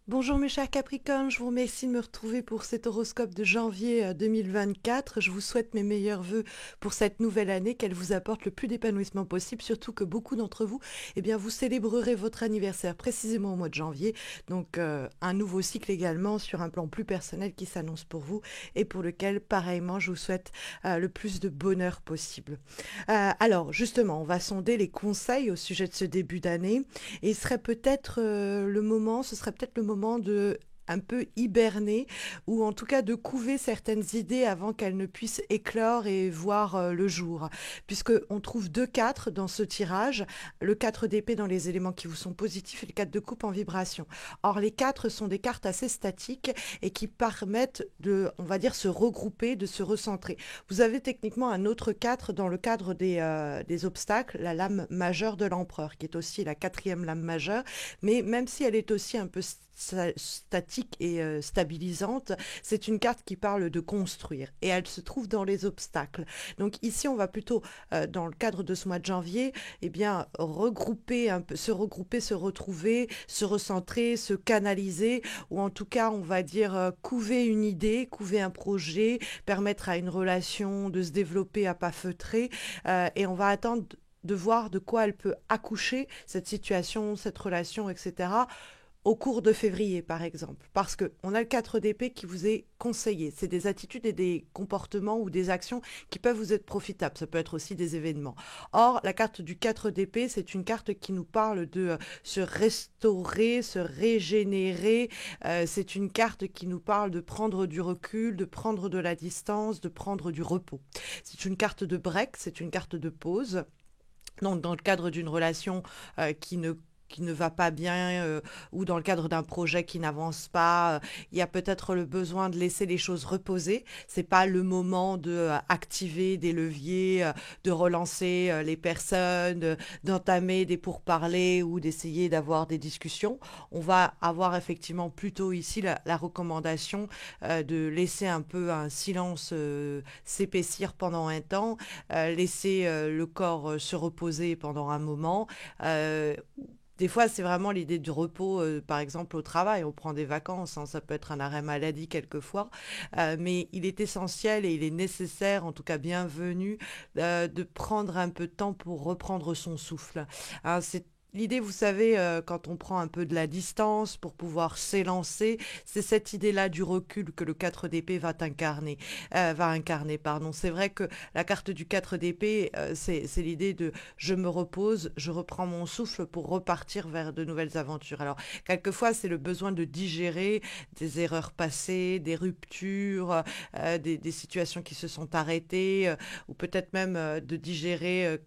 Bonjour mes chers Capricornes, je vous remercie de me retrouver pour cet horoscope de janvier 2024. Je vous souhaite mes meilleurs vœux pour cette nouvelle année, qu'elle vous apporte le plus d'épanouissement possible, surtout que beaucoup d'entre vous, eh bien, vous célébrerez votre anniversaire précisément au mois de janvier. Donc un nouveau cycle également sur un plan plus personnel qui s'annonce pour vous et pour lequel, pareillement, je vous souhaite le plus de bonheur possible. Alors justement, on va sonder les conseils au sujet de ce début d'année et il serait peut-être ce serait peut-être le moment de un peu hiberner ou en tout cas de couver certaines idées avant qu'elles ne puissent éclore et voir le jour. Puisque on trouve deux 4 dans ce tirage, le 4 d'épée dans les éléments qui vous sont positifs et le 4 de coupe en vibration. Or les 4 sont des cartes assez statiques et qui permettent de, on va dire, se regrouper, de se recentrer. Vous avez techniquement un autre 4 dans le cadre des obstacles, la lame majeure de l'empereur, qui est aussi la quatrième lame majeure, mais même si elle est aussi un peu statique et stabilisante, c'est une carte qui parle de construire et elle se trouve dans les obstacles. Donc ici, on va plutôt, dans le cadre de ce mois de janvier, eh bien, regrouper un peu, se retrouver, se recentrer, se canaliser, ou en tout cas, on va dire, couver une idée, couver un projet, permettre à une relation de se développer à pas feutrés, et on va attendre de voir de quoi elle peut accoucher, cette situation, cette relation, etc., au cours de février, par exemple. Parce qu'on a le 4 d'épée qui vous est conseillé. C'est des attitudes et des comportements ou des actions qui peuvent vous être profitables. Ça peut être aussi des événements. Or, la carte du 4 d'épée, c'est une carte qui nous parle de se restaurer, se régénérer. C'est une carte qui nous parle de prendre du recul, de prendre de la distance, de prendre du repos. C'est une carte de break, c'est une carte de pause. Donc, dans le cadre d'une relation qui ne va pas bien ou dans le cadre d'un projet qui n'avance pas, il y a peut-être le besoin de laisser les choses reposer. C'est pas le moment de activer des leviers, de relancer les personnes, d'entamer des pourparlers ou d'essayer d'avoir des discussions. On va avoir effectivement plutôt ici la recommandation de laisser un peu un silence s'épaissir pendant un temps, laisser le corps se reposer pendant un moment. Euh, des fois, c'est vraiment l'idée du repos, par exemple au travail. On prend des vacances, hein, ça peut être un arrêt maladie quelquefois, mais il est essentiel et il est nécessaire, en tout cas bienvenu, de prendre un peu de temps pour reprendre son souffle. Hein, c'est l'idée, vous savez, quand on prend un peu de la distance pour pouvoir s'élancer, c'est cette idée-là du recul que le 4 d'épée va incarner, pardon. C'est vrai que la carte du 4 d'épée, c'est l'idée de je me repose, je reprends mon souffle pour repartir vers de nouvelles aventures. Alors, quelquefois, c'est le besoin de digérer des erreurs passées, des ruptures, des situations qui se sont arrêtées, ou peut-être même de digérer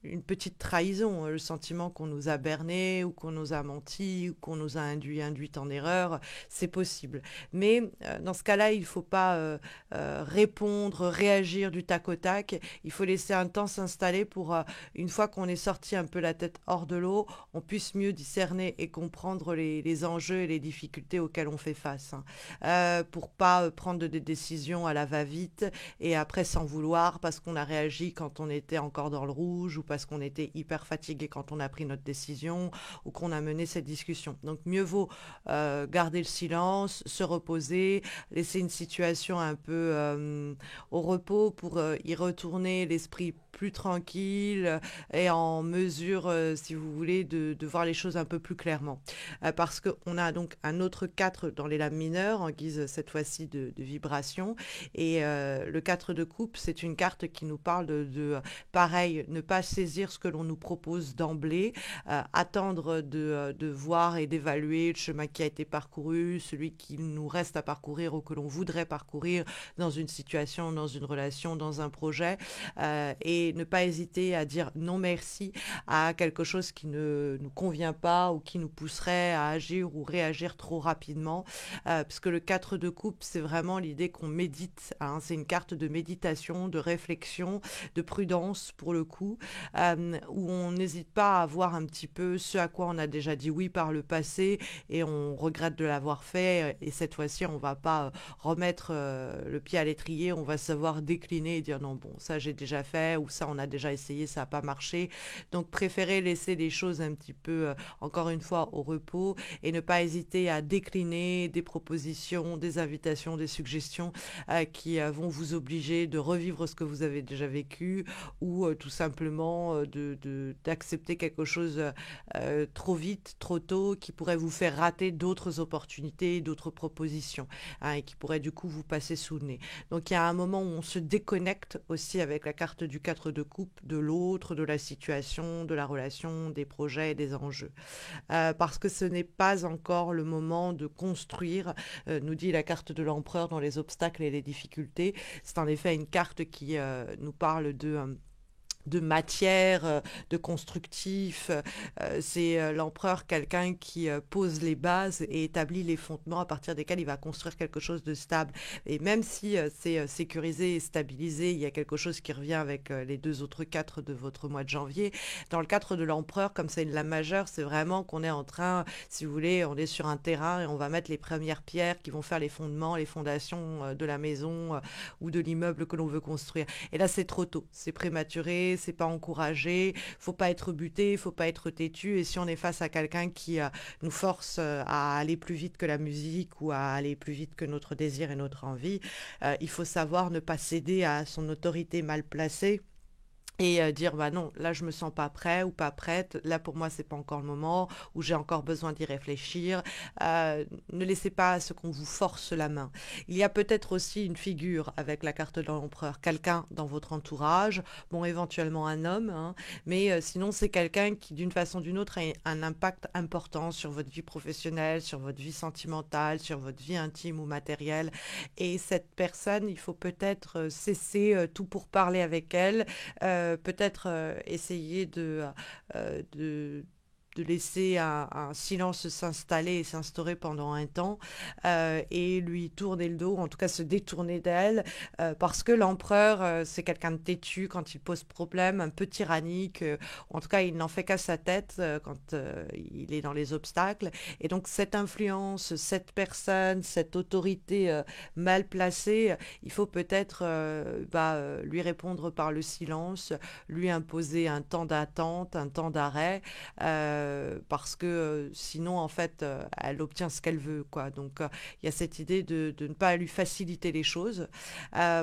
une petite trahison, le sentiment qu'on nous a berné ou qu'on nous a menti ou qu'on nous a induite en erreur, c'est possible. Mais dans ce cas-là, il ne faut pas répondre, réagir du tac au tac. Il faut laisser un temps s'installer pour, une fois qu'on est sorti un peu la tête hors de l'eau, on puisse mieux discerner et comprendre les enjeux et les difficultés auxquelles on fait face. Hein. Pour pas prendre des décisions à la va-vite et après s'en vouloir parce qu'on a réagi quand on était encore dans le rouge ou parce qu'on était hyper fatigué quand on a pris notre décision ou qu'on a mené cette discussion. Donc mieux vaut garder le silence, se reposer, laisser une situation un peu au repos pour y retourner l'esprit plus tranquille et en mesure, si vous voulez, de voir les choses un peu plus clairement. Parce qu'on a donc un autre 4 dans les lames mineures en guise cette fois-ci de vibration. Et le 4 de coupe, c'est une carte qui nous parle pareil, ne pas saisir ce que l'on nous propose d'emblée, attendre de voir et d'évaluer le chemin qui a été parcouru, celui qu'il nous reste à parcourir ou que l'on voudrait parcourir dans une situation, dans une relation, dans un projet, et ne pas hésiter à dire non merci à quelque chose qui ne nous convient pas ou qui nous pousserait à agir ou réagir trop rapidement, parce que le 4 de coupe, c'est vraiment l'idée qu'on médite, hein, c'est une carte de méditation, de réflexion, de prudence pour le coup, où on n'hésite pas à voir un petit peu ce à quoi on a déjà dit oui par le passé et on regrette de l'avoir fait, et cette fois-ci on va pas remettre le pied à l'étrier, on va savoir décliner et dire non bon ça j'ai déjà fait ou ou ça on a déjà essayé, ça n'a pas marché. Donc préférez laisser les choses un petit peu, encore une fois, au repos et ne pas hésiter à décliner des propositions, des invitations, des suggestions qui vont vous obliger de revivre ce que vous avez déjà vécu ou tout simplement d'accepter quelque chose trop vite, trop tôt, qui pourrait vous faire rater d'autres opportunités, d'autres propositions, hein, et qui pourrait du coup vous passer sous le nez. Donc il y a un moment où on se déconnecte aussi avec la carte du 4 de coupe de l'autre, de la situation, de la relation, des projets et des enjeux. Parce que ce n'est pas encore le moment de construire, nous dit la carte de l'empereur dans les obstacles et les difficultés. C'est en effet une carte qui nous parle de matière, de constructif. C'est l'empereur, quelqu'un qui pose les bases et établit les fondements à partir desquels il va construire quelque chose de stable. Et même si c'est sécurisé et stabilisé, il y a quelque chose qui revient avec les deux autres quatre de votre mois de janvier. Dans le cadre de l'empereur, comme c'est une lame majeure, c'est vraiment qu'on est en train, si vous voulez, on est sur un terrain et on va mettre les premières pierres qui vont faire les fondements, les fondations de la maison ou de l'immeuble que l'on veut construire. Et là, c'est trop tôt, c'est prématuré, c'est pas encouragé, faut pas être buté, faut pas être têtu. Et si on est face à quelqu'un qui nous force à aller plus vite que la musique ou à aller plus vite que notre désir et notre envie, il faut savoir ne pas céder à son autorité mal placée et dire bah non, là je me sens pas prêt ou pas prête, là pour moi c'est pas encore le moment, ou j'ai encore besoin d'y réfléchir. Ne laissez pas à ce qu'on vous force la main. Il y a peut-être aussi une figure avec la carte de l'empereur, quelqu'un dans votre entourage, bon éventuellement un homme, hein, mais sinon c'est quelqu'un qui d'une façon ou d'une autre a un impact important sur votre vie professionnelle, sur votre vie sentimentale, sur votre vie intime ou matérielle. Et cette personne, il faut peut-être cesser tout pour parler avec elle, peut-être essayer de laisser un silence s'installer et s'instaurer pendant un temps et lui tourner le dos, en tout cas se détourner d'elle, parce que l'empereur, c'est quelqu'un de têtu quand il pose problème, un peu tyrannique, en tout cas il n'en fait qu'à sa tête quand il est dans les obstacles. Et donc cette influence, cette personne, cette autorité mal placée, il faut peut-être lui répondre par le silence, lui imposer un temps d'attente, un temps d'arrêt, parce que sinon, en fait, elle obtient ce qu'elle veut, quoi. Donc, il y a cette idée de ne pas lui faciliter les choses.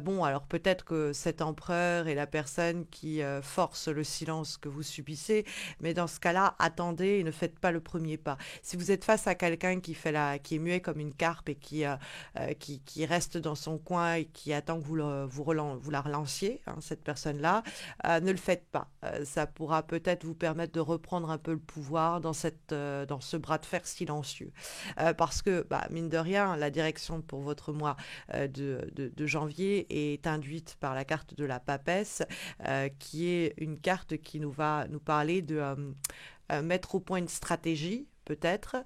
Bon, alors peut-être que cet empereur est la personne qui force le silence que vous subissez, mais dans ce cas-là, attendez et ne faites pas le premier pas. Si vous êtes face à quelqu'un qui est muet comme une carpe et qui reste dans son coin et qui attend que vous la relanciez, hein, cette personne-là, ne le faites pas. Ça pourra peut-être vous permettre de reprendre un peu le pouvoir dans ce bras de fer silencieux. Parce que, mine de rien, la direction pour votre mois de janvier est induite par la carte de la papesse, qui est une carte qui nous va nous parler de mettre au point une stratégie, peut-être.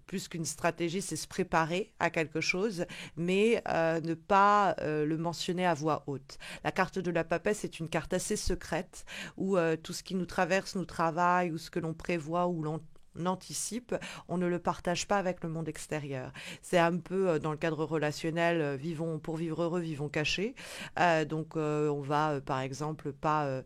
Plus qu'une stratégie, c'est se préparer à quelque chose, mais ne pas le mentionner à voix haute. La carte de la papesse est une carte assez secrète, où tout ce qui nous traverse, nous travaille, ou ce que l'on prévoit, ou l'on anticipe, on ne le partage pas avec le monde extérieur. C'est un peu dans le cadre relationnel, vivons pour vivre heureux, vivons cachés. Donc on va par exemple pas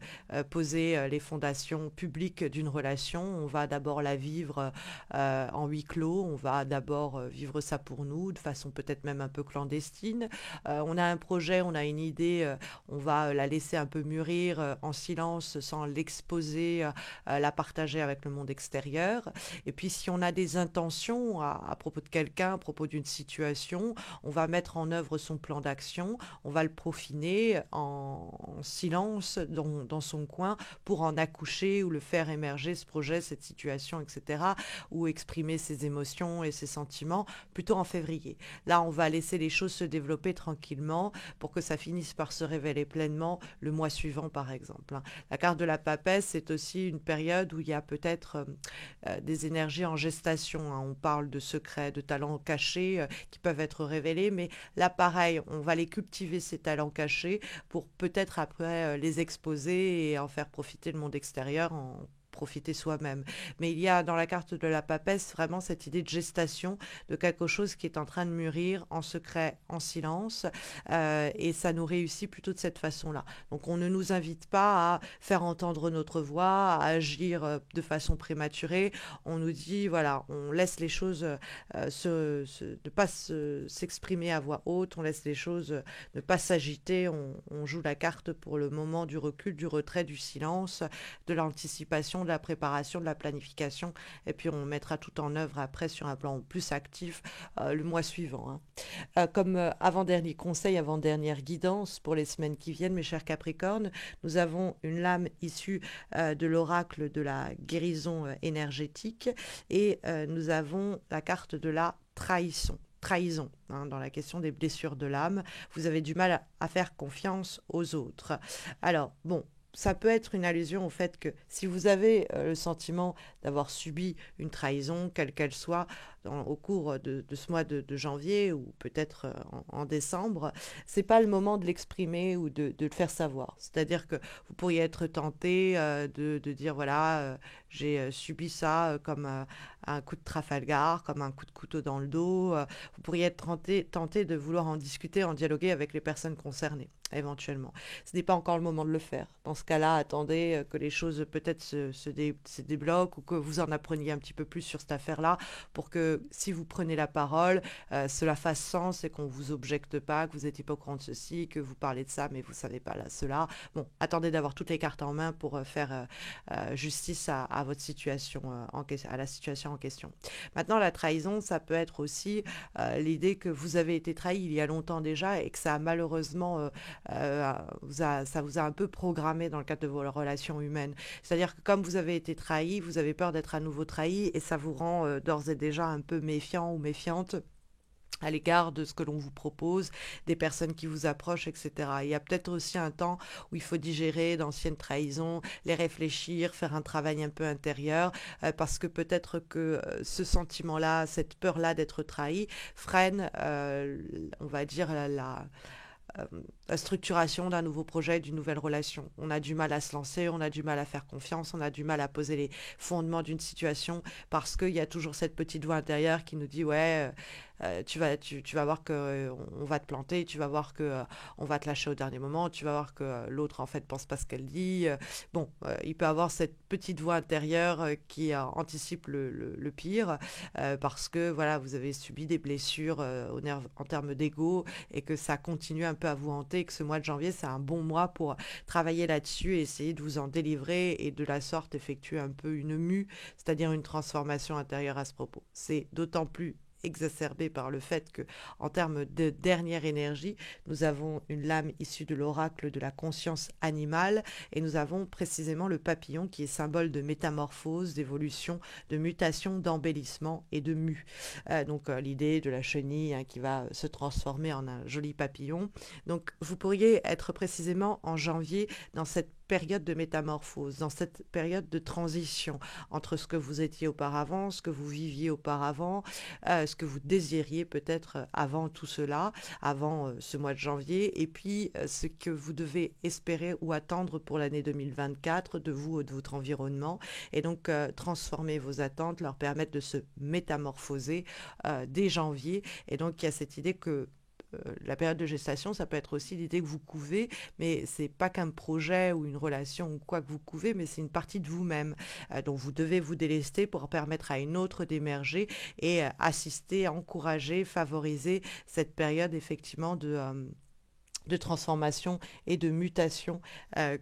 poser les fondations publiques d'une relation, on va d'abord la vivre en huis clos, on va d'abord vivre ça pour nous, de façon peut-être même un peu clandestine. On a un projet, on a une idée, on va la laisser un peu mûrir en silence sans l'exposer, la partager avec le monde extérieur. Et puis si on a des intentions à propos de quelqu'un, à propos d'une situation, on va mettre en œuvre son plan d'action, on va le peaufiner en silence dans son coin pour en accoucher ou le faire émerger, ce projet, cette situation, etc. Ou exprimer ses émotions et ses sentiments plutôt en février. Là, on va laisser les choses se développer tranquillement pour que ça finisse par se révéler pleinement le mois suivant, par exemple. La carte de la papesse, c'est aussi une période où il y a peut-être des énergies en gestation, hein. On parle de secrets, de talents cachés qui peuvent être révélés, mais là pareil, on va les cultiver, ces talents cachés, pour peut-être après les exposer et en faire profiter le monde extérieur en profiter soi-même. Mais il y a dans la carte de la papesse vraiment cette idée de gestation, de quelque chose qui est en train de mûrir en secret, en silence, et ça nous réussit plutôt de cette façon-là. Donc on ne nous invite pas à faire entendre notre voix, à agir de façon prématurée. On nous dit, voilà, on laisse les choses ne pas s'exprimer à voix haute, on laisse les choses ne pas s'agiter, on joue la carte pour le moment du recul, du retrait, du silence, de l'anticipation, de la préparation, de la planification, et puis on mettra tout en œuvre après sur un plan plus actif le mois suivant, hein. Comme avant-dernier conseil, avant-dernière guidance pour les semaines qui viennent, mes chers Capricornes, nous avons une lame issue de l'oracle de la guérison énergétique et nous avons la carte de la trahison, hein, dans la question des blessures de l'âme. Vous avez du mal à faire confiance aux autres. Alors, bon, ça peut être une allusion au fait que si vous avez le sentiment d'avoir subi une trahison, quelle qu'elle soit, au cours de ce mois de janvier ou peut-être en décembre, c'est pas le moment de l'exprimer ou de le faire savoir. C'est-à-dire que vous pourriez être tenté de dire voilà, j'ai subi ça comme un coup de Trafalgar, comme un coup de couteau dans le dos. Vous pourriez être tenté de vouloir en discuter, en dialoguer avec les personnes concernées, éventuellement. Ce n'est pas encore le moment de le faire. Dans ce cas-là, attendez que les choses peut-être se débloquent ou que vous en appreniez un petit peu plus sur cette affaire-là pour que si vous prenez la parole, cela fasse sens et qu'on ne vous objecte pas, que vous n'étiez pas au courant de ceci, que vous parlez de ça, mais vous ne savez pas là, cela. Bon, attendez d'avoir toutes les cartes en main pour faire justice à votre situation, à la situation en question. Maintenant, la trahison, ça peut être aussi l'idée que vous avez été trahi il y a longtemps déjà et que ça a malheureusement, ça vous a un peu programmé dans le cadre de vos relations humaines. C'est-à-dire que comme vous avez été trahi, vous avez peur d'être à nouveau trahi et ça vous rend d'ores et déjà un peu méfiant ou méfiante à l'égard de ce que l'on vous propose, des personnes qui vous approchent, etc. Il y a peut-être aussi un temps où il faut digérer d'anciennes trahisons, les réfléchir, faire un travail un peu intérieur, parce que peut-être que ce sentiment-là, cette peur-là d'être trahi, freine, on va dire, la structuration d'un nouveau projet, d'une nouvelle relation. On a du mal à se lancer, on a du mal à faire confiance, on a du mal à poser les fondements d'une situation parce qu'il y a toujours cette petite voix intérieure qui nous dit ouais, tu vas voir que on va te planter, tu vas voir que on va te lâcher au dernier moment, tu vas voir que l'autre en fait pense pas ce qu'elle dit. Bon, il peut avoir cette petite voix intérieure qui anticipe le pire parce que voilà, vous avez subi des blessures en termes d'ego et que ça continue un peu à vous hanter, que ce mois de janvier, c'est un bon mois pour travailler là-dessus et essayer de vous en délivrer et de la sorte effectuer un peu une mue, c'est-à-dire une transformation intérieure à ce propos. C'est d'autant plus exacerbé par le fait que, en termes de dernière énergie, nous avons une lame issue de l'oracle de la conscience animale et nous avons précisément le papillon qui est symbole de métamorphose, d'évolution, de mutation, d'embellissement et de mue. Donc l'idée de la chenille qui va se transformer en un joli papillon. Donc vous pourriez être précisément en janvier dans cette période de métamorphose, dans cette période de transition entre ce que vous étiez auparavant, ce que vous viviez auparavant, ce que vous désiriez peut-être avant tout cela, avant ce mois de janvier, et puis ce que vous devez espérer ou attendre pour l'année 2024 de vous ou de votre environnement, et donc transformer vos attentes, leur permettre de se métamorphoser dès janvier, et donc il y a cette idée que la période de gestation, ça peut être aussi l'idée que vous couvez, mais c'est pas qu'un projet ou une relation ou quoi que vous couvez, mais c'est une partie de vous-même. Donc vous devez vous délester pour permettre à une autre d'émerger et assister, encourager, favoriser cette période effectivement de transformation et de mutation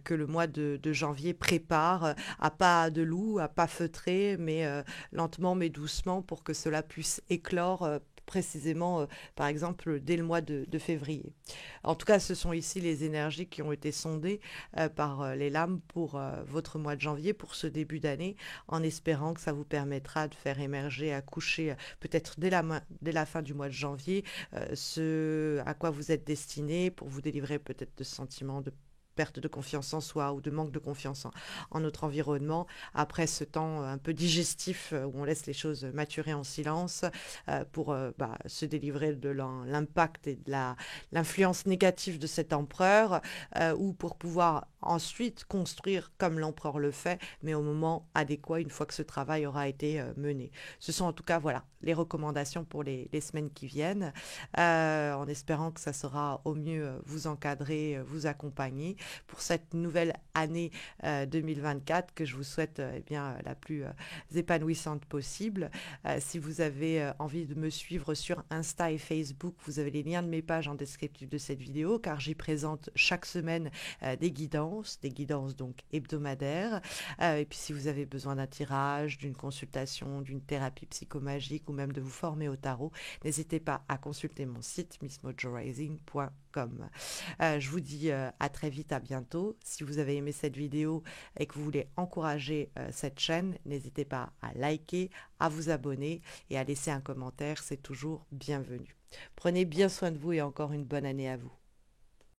que le mois de janvier prépare à pas de loup, à pas feutré, mais lentement mais doucement pour que cela puisse éclore précisément, par exemple, dès le mois de février. En tout cas, ce sont ici les énergies qui ont été sondées par les lames pour votre mois de janvier, pour ce début d'année, en espérant que ça vous permettra de faire émerger, accoucher peut-être dès la fin du mois de janvier, ce à quoi vous êtes destiné, pour vous délivrer peut-être de sentiments de perte de confiance en soi ou de manque de confiance en notre environnement, après ce temps un peu digestif où on laisse les choses maturer en silence pour se délivrer de l'impact et de l'influence négative de cet empereur, ou pour pouvoir ensuite construire comme l'empereur le fait, mais au moment adéquat, une fois que ce travail aura été mené. Ce sont en tout cas, voilà, les recommandations pour les semaines qui viennent, en espérant que ça sera au mieux vous encadrer, vous accompagner pour cette nouvelle année 2024 que je vous souhaite la plus épanouissante possible. Si vous avez envie de me suivre sur Insta et Facebook, vous avez les liens de mes pages en descriptif de cette vidéo, car j'y présente chaque semaine des guidances donc hebdomadaires. Et puis si vous avez besoin d'un tirage, d'une consultation, d'une thérapie psychomagique ou même de vous former au tarot, n'hésitez pas à consulter mon site missmojorising.com. Je vous dis à très vite, à bientôt. Si vous avez aimé cette vidéo et que vous voulez encourager cette chaîne, n'hésitez pas à liker, à vous abonner et à laisser un commentaire, c'est toujours bienvenu. Prenez bien soin de vous et encore une bonne année à vous.